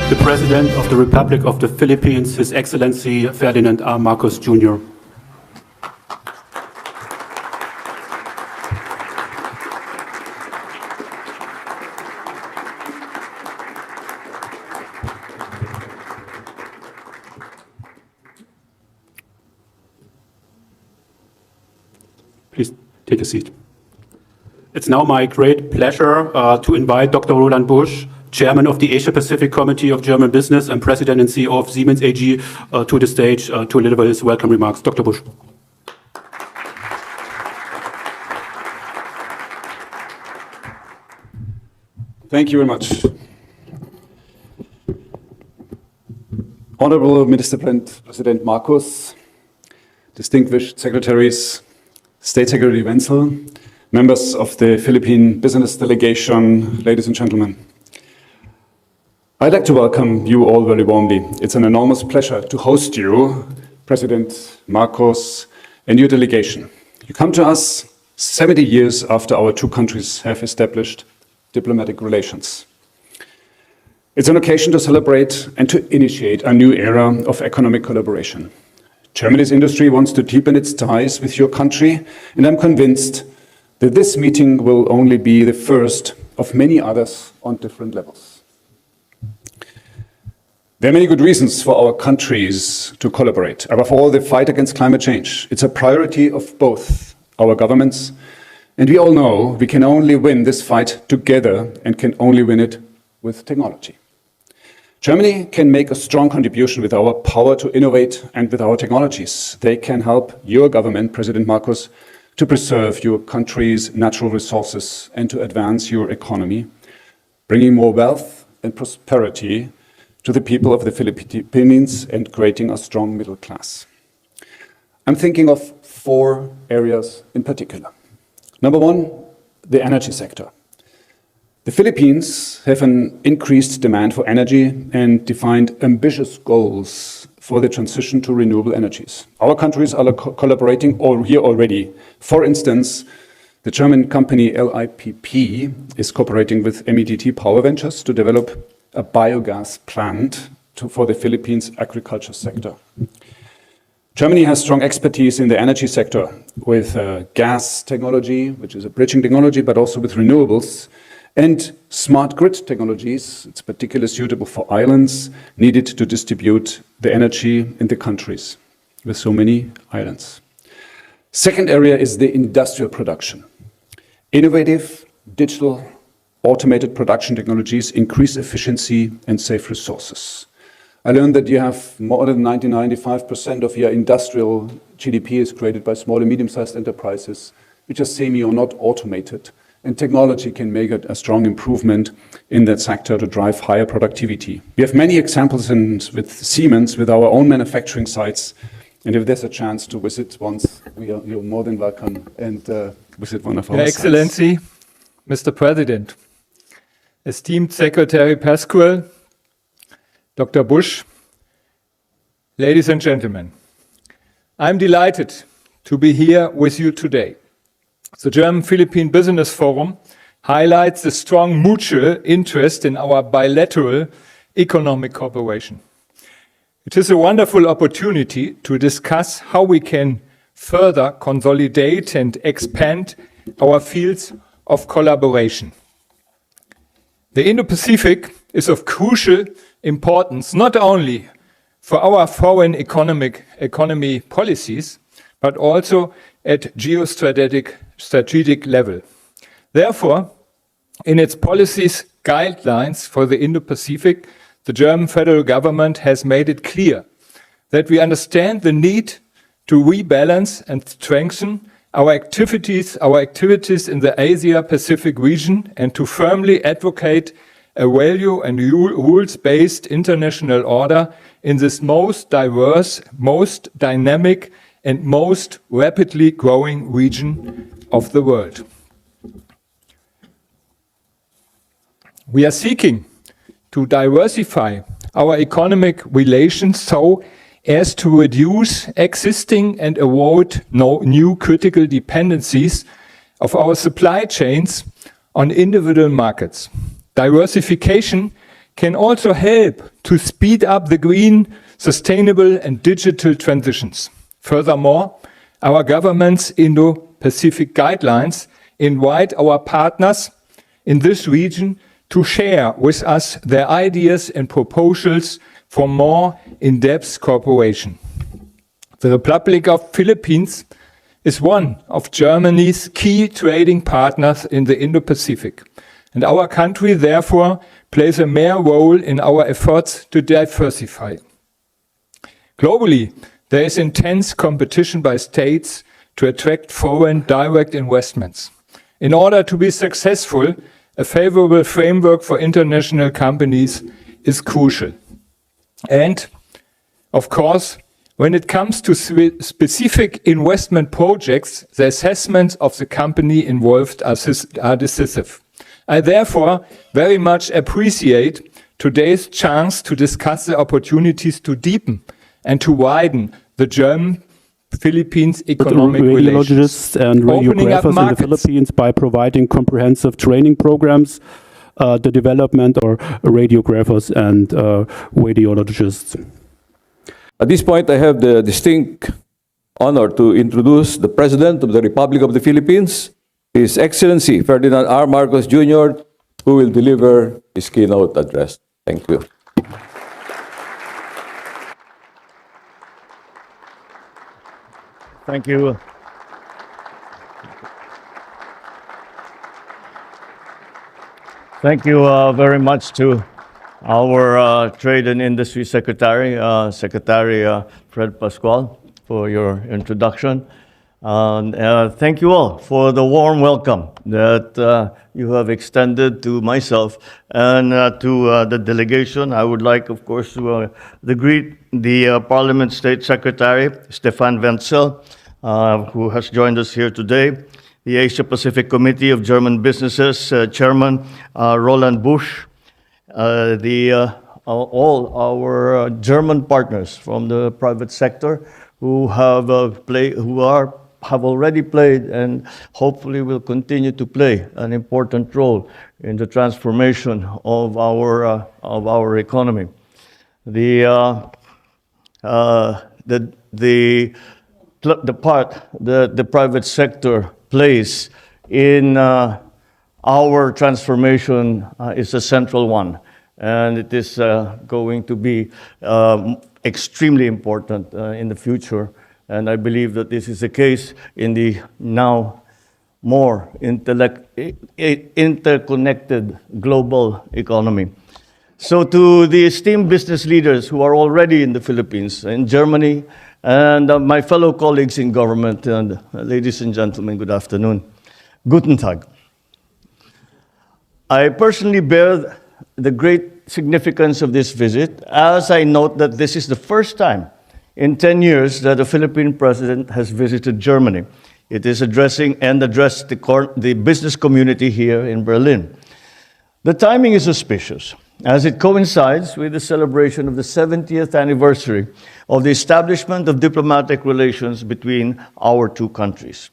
the President of the Republic of the Philippines, His Excellency Ferdinand R. Marcos Jr. Please take a seat. It's now my great pleasure to invite Dr. Roland Busch, Chairman of the Asia-Pacific Committee of German Business and President and CEO of Siemens AG, to the stage to deliver his welcome remarks. Dr. Busch. Thank you very much. Honorable Minister President Marcos, distinguished secretaries, State Secretary Wenzel, members of the Philippine Business Delegation, ladies and gentlemen. I'd like to welcome you all very warmly. It's an enormous pleasure to host you, President Marcos, and your delegation. You come to us 70 years after our two countries have established diplomatic relations. It's an occasion to celebrate and to initiate a new era of economic collaboration. Germany's industry wants to deepen its ties with your country, and I'm convinced that this meeting will only be the first of many others on different levels. There are many good reasons for our countries to collaborate. Above all, the fight against climate change. It's a priority of both our governments, and we all know we can only win this fight together and can only win it with technology. Germany can make a strong contribution with our power to innovate and with our technologies. They can help your government, President Marcos, to preserve your country's natural resources and to advance your economy, bringing more wealth and prosperity to the people of the Philippines and creating a strong middle class. I'm thinking of 4 areas in particular. Number 1, the energy sector. The Philippines have an increased demand for energy and defined ambitious goals for the transition to renewable energies. Our countries are collaborating here already. For instance, the German company LIPP is cooperating with MEDT Power Ventures to develop a biogas plant for the Philippines agriculture sector. Germany has strong expertise in the energy sector with gas technology, which is a bridging technology, but also with renewables, and smart grid technologies. It's particularly suitable for islands needed to distribute the energy in the countries with so many islands. Second area is the industrial production. Innovative, digital, automated production technologies increase efficiency and save resources. I learned that you have more than 95% of your industrial GDP is created by small and medium-sized enterprises, which are semi or not automated. And technology can make a strong improvement in that sector to drive higher productivity. We have many examples with Siemens, with our own manufacturing sites. And if there's a chance to visit once, you're more than welcome and visit one of our sites. Your Excellency, Mr. President, esteemed Secretary Pascual, Dr. Busch, ladies and gentlemen, I'm delighted to be here with you today. The German-Philippine Business Forum highlights the strong mutual interest in our bilateral economic cooperation. It is a wonderful opportunity to discuss how we can further consolidate and expand our fields of collaboration. The Indo-Pacific is of crucial importance not only for our foreign economy policies, but also at geostrategic level. Therefore, in its policies guidelines for the Indo-Pacific, the German federal government has made it clear that we understand the need to rebalance and strengthen our activities in the Asia-Pacific region and to firmly advocate a value and rules-based international order in this most diverse, most dynamic, and most rapidly growing region of the world. We are seeking to diversify our economic relations so as to reduce existing and avoid new critical dependencies of our supply chains on individual markets. Diversification can also help to speed up the green, sustainable and digital transitions. Furthermore, our government's Indo-Pacific guidelines invite our partners in this region to share with us their ideas and proposals for more in-depth cooperation. The Republic of Philippines is one of Germany's key trading partners in the Indo-Pacific, and our country therefore plays a major role in our efforts to diversify. Globally, there is intense competition by states to attract foreign direct investments. In order to be successful, a favorable framework for international companies is crucial. And, of course, when it comes to specific investment projects, the assessments of the company involved are decisive. I therefore very much appreciate today's chance to discuss the opportunities to deepen and to widen the German-Philippines economic relations, radiologists and radiographers in the Philippines by providing comprehensive training programs, the development of radiographers and radiologists. At this point, I have the distinct honor to introduce the President of the Republic of the Philippines, His Excellency Ferdinand R. Marcos Jr., who will deliver his keynote address. Thank you. Thank you. Thank you very much to our Trade and Industry Secretary, Secretary Fred Pascual, for your introduction. Thank you all for the warm welcome that you have extended to myself and to the delegation. I would like, of course, to greet the Parliament State Secretary, Stefan Wenzel, who has joined us here today, the Asia Pacific Committee of German Businesses Chairman Roland Busch, all our German partners from the private sector who have already played and hopefully will continue to play an important role in the transformation of our economy. The part that the private sector plays in our transformation is a central one, and it is going to be extremely important in the future. And I believe that this is the case in the now more interconnected global economy. So to the esteemed business leaders who are already in the Philippines, in Germany, and my fellow colleagues in government, and ladies and gentlemen, good afternoon. Guten Tag. I personally bear the great significance of this visit, as I note that this is the first time in 10 years that a Philippine president has visited Germany. It is addressed the business community here in Berlin. The timing is auspicious, as it coincides with the celebration of the 70th anniversary of the establishment of diplomatic relations between our two countries.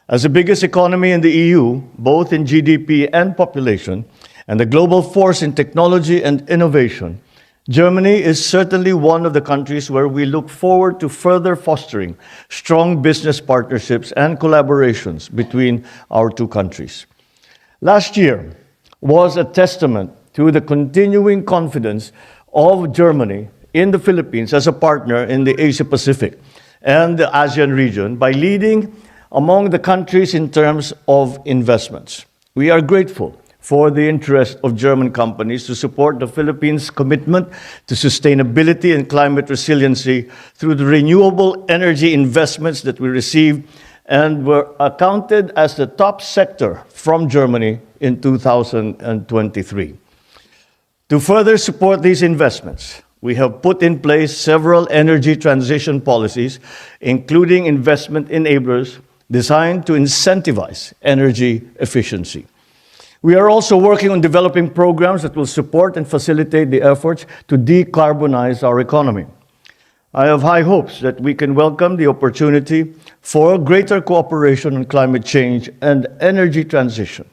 As the biggest economy in the EU, both in GDP and population, and a global force in technology and innovation, Germany is certainly one of the countries where we look forward to further fostering strong business partnerships and collaborations between our two countries. Last year was a testament to the continuing confidence of Germany in the Philippines as a partner in the Asia-Pacific and the ASEAN region by leading among the countries in terms of investments. We are grateful for the interest of German companies to support the Philippines' commitment to sustainability and climate resiliency through the renewable energy investments that we received and were accounted as the top sector from Germany in 2023. To further support these investments, we have put in place several energy transition policies, including investment enablers designed to incentivize energy efficiency. We are also working on developing programs that will support and facilitate the efforts to decarbonize our economy. I have high hopes that we can welcome the opportunity for greater cooperation on climate change and energy transition.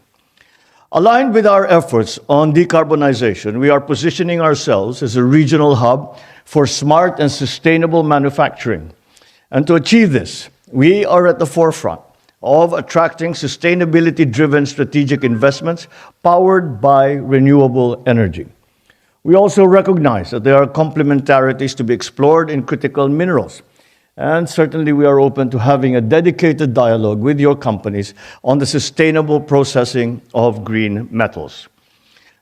Aligned with our efforts on decarbonization, we are positioning ourselves as a regional hub for smart and sustainable manufacturing. And to achieve this, we are at the forefront of attracting sustainability-driven strategic investments powered by renewable energy. We also recognize that there are complementarities to be explored in critical minerals. And certainly we are open to having a dedicated dialogue with your companies on the sustainable processing of green metals.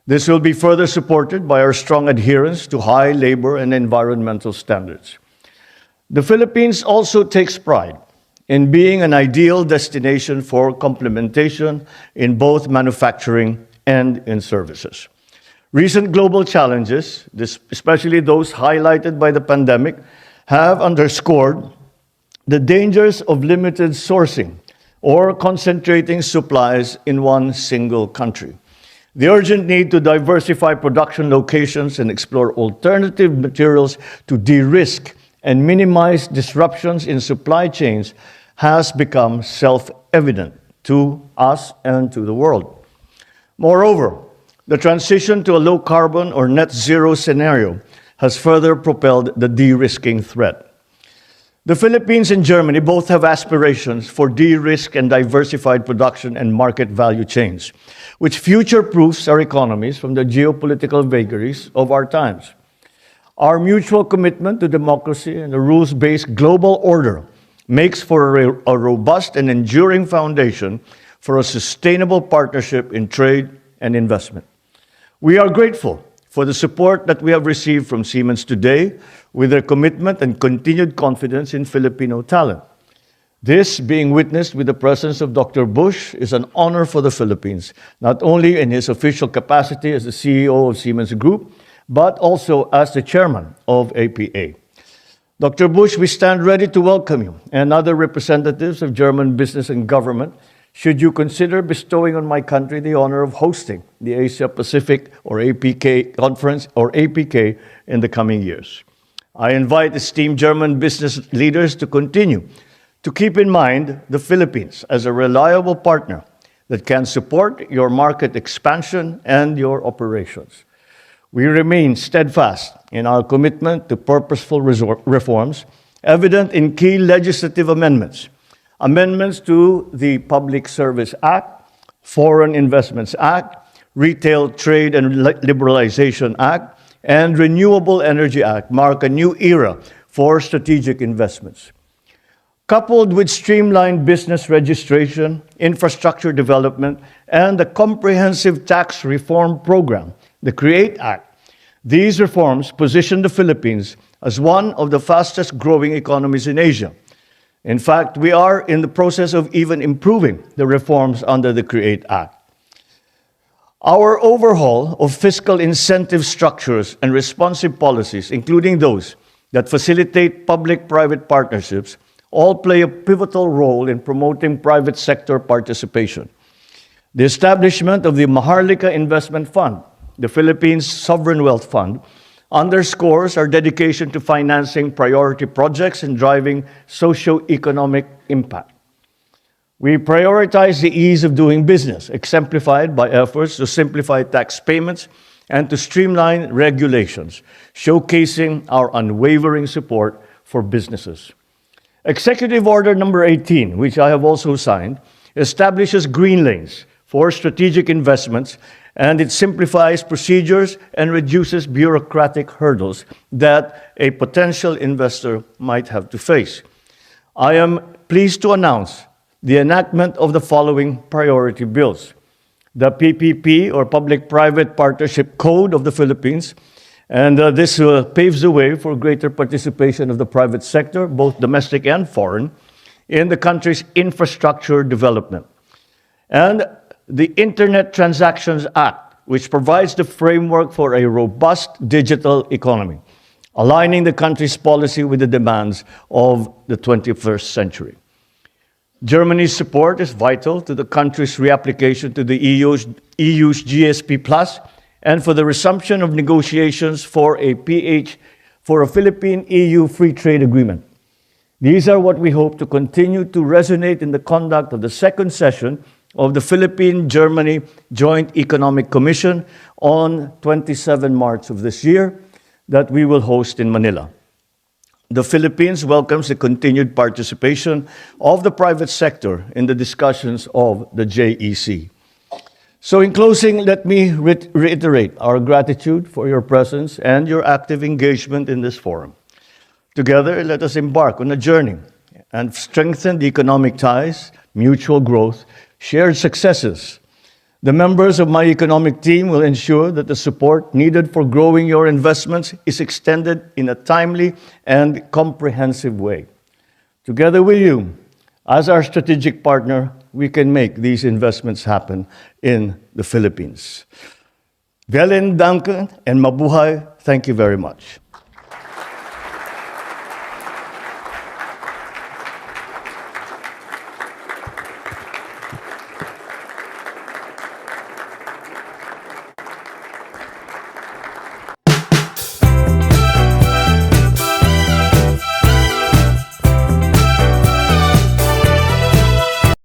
This will be further supported by our strong adherence to high labor and environmental standards. The Philippines also takes pride in being an ideal destination for complementation in both manufacturing and in services. Recent global challenges, especially those highlighted by the pandemic, have underscored the dangers of limited sourcing or concentrating supplies in one single country. The urgent need to diversify production locations and explore alternative materials to de-risk and minimize disruptions in supply chains has become self-evident to us and to the world. Moreover, the transition to a low-carbon or net zero scenario has further propelled the de-risking threat. The Philippines and Germany both have aspirations for de-risk and diversified production and market value chains, which future-proofs our economies from the geopolitical vagaries of our times. Our mutual commitment to democracy and a rules-based global order makes for a robust and enduring foundation for a sustainable partnership in trade and investment. We are grateful for the support that we have received from Siemens today with their commitment and continued confidence in Filipino talent. This, being witnessed with the presence of Dr. Bush, is an honor for the Philippines, not only in his official capacity as the CEO of Siemens Group, but also as the chairman of APA. Dr. Bush, we stand ready to welcome you and other representatives of German business and government should you consider bestowing on my country the honor of hosting the Asia Pacific or APK conference or APK in the coming years. I invite esteemed German business leaders to continue to keep in mind the Philippines as a reliable partner that can support your market expansion and your operations. We remain steadfast in our commitment to purposeful reforms, evident in key legislative amendments to the Public Service Act, Foreign Investments Act, Retail Trade and Liberalization Act, and Renewable Energy Act mark a new era for strategic investments. Coupled with streamlined business registration, infrastructure development, and a comprehensive tax reform program, the CREATE Act, these reforms position the Philippines as one of the fastest growing economies in Asia. In fact, we are in the process of even improving the reforms under the CREATE Act. Our overhaul of fiscal incentive structures and responsive policies, including those that facilitate public-private partnerships, all play a pivotal role in promoting private sector participation. The establishment of the Maharlika Investment Fund, the Philippines Sovereign Wealth Fund, underscores our dedication to financing priority projects and driving socio-economic impact. We prioritize the ease of doing business, exemplified by efforts to simplify tax payments and to streamline regulations, showcasing our unwavering support for businesses. Executive Order number 18, which I have also signed, establishes green lanes for strategic investments, and it simplifies procedures and reduces bureaucratic hurdles that a potential investor might have to face. I am pleased to announce the enactment of the following priority bills: the PPP, or Public-Private Partnership Code of the Philippines, and this paves the way for greater participation of the private sector, both domestic and foreign, in the country's infrastructure development. And the Internet Transactions Act, which provides the framework for a robust digital economy, aligning the country's policy with the demands of the 21st century. Germany's support is vital to the country's reapplication to the EU's GSP Plus and for the resumption of negotiations for a Philippine-EU free trade agreement. These are what we hope to continue to resonate in the conduct of the second session of the Philippine-Germany Joint Economic Commission on 27 March of this year that we will host in Manila. The Philippines welcomes the continued participation of the private sector in the discussions of the JEC. So in closing, let me reiterate our gratitude for your presence and your active engagement in this forum. Together, let us embark on a journey and strengthen the economic ties, mutual growth, shared successes. The members of my economic team will ensure that the support needed for growing your investments is extended in a timely and comprehensive way. Together with you, as our strategic partner, we can make these investments happen in the Philippines. Vielen Dank and mabuhay. Thank you very much.